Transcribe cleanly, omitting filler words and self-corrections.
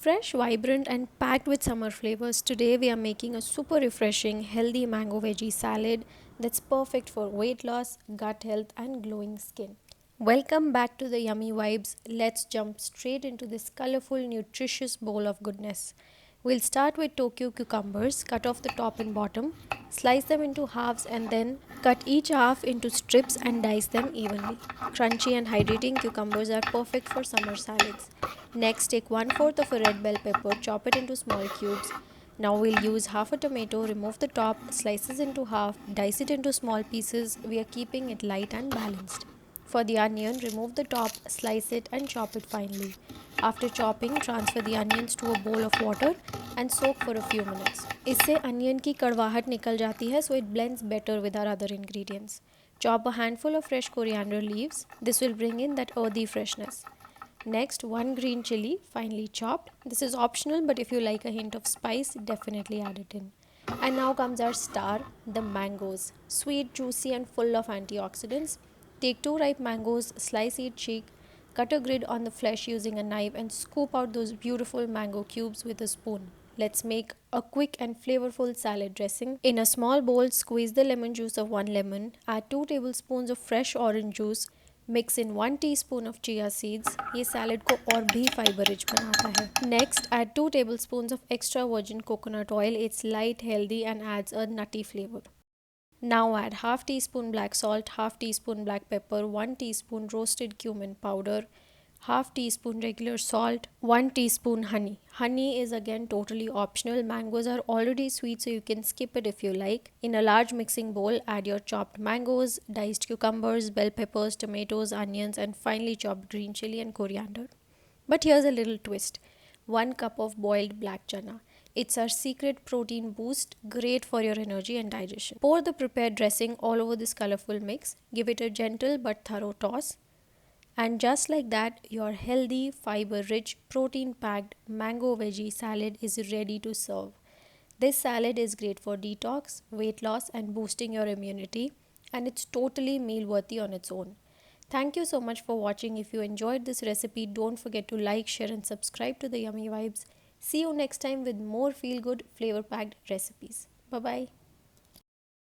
Fresh, vibrant, and packed with summer flavors, today we are making a super refreshing, healthy mango veggie salad that's perfect for weight loss, gut health, and glowing skin. Welcome back to the Yummy Vibes. Let's jump straight into this colorful, nutritious bowl of goodness. We'll start with Tokyo cucumbers, cut off the top and bottom, slice them into halves, and then cut each half into strips and dice them evenly. Crunchy and hydrating cucumbers are perfect for summer salads. Next, take 1/4 of a red bell pepper, chop it into small cubes. Now we'll use half a tomato, remove the top, slices into half, dice it into small pieces. We are keeping it light and balanced. For the onion, remove the top, slice it and chop it finely. After chopping, transfer the onions to a bowl of water and soak for a few minutes. इससे onion की कड़वाहट निकल जाती है, so it blends better with our other ingredients. Chop a handful of fresh coriander leaves. This will bring in that earthy freshness. Next, one green chili, finely chopped. This is optional, but if you like a hint of spice, definitely add it in. And now comes our star, the mangoes. Sweet, juicy, and full of antioxidants. Take 2 ripe mangoes, slice each cheek, cut a grid on the flesh using a knife, and scoop out those beautiful mango cubes with a spoon. Let's make a quick and flavorful salad dressing. In a small bowl, squeeze the lemon juice of 1 lemon, add 2 tablespoons of fresh orange juice, mix in 1 teaspoon of chia seeds. ये salad को और भी fibre rich बनाता है. Next add 2 tablespoons of extra virgin coconut oil. It's light, healthy and adds a nutty flavor. Now add half teaspoon black salt, half teaspoon black pepper, 1 teaspoon roasted cumin powder, half teaspoon regular salt, 1 teaspoon honey. Honey is again totally optional. Mangoes are already sweet, so you can skip it if you like. In a large mixing bowl, add your chopped mangoes, diced cucumbers, bell peppers, tomatoes, onions, and finely chopped green chili and coriander. But here's a little twist. 1 cup of boiled black chana. It's our secret protein boost, great for your energy and digestion. Pour the prepared dressing all over this colorful mix. Give it a gentle but thorough toss. And just like that, your healthy, fiber rich, protein packed mango veggie salad is ready to serve. This salad is great for detox, weight loss, and boosting your immunity, and it's totally meal worthy on its own. Thank you so much for watching. If you enjoyed this recipe, don't forget to like, share, and subscribe to the Yummy Vibes. See you next time with more feel good, flavor packed recipes. Bye bye.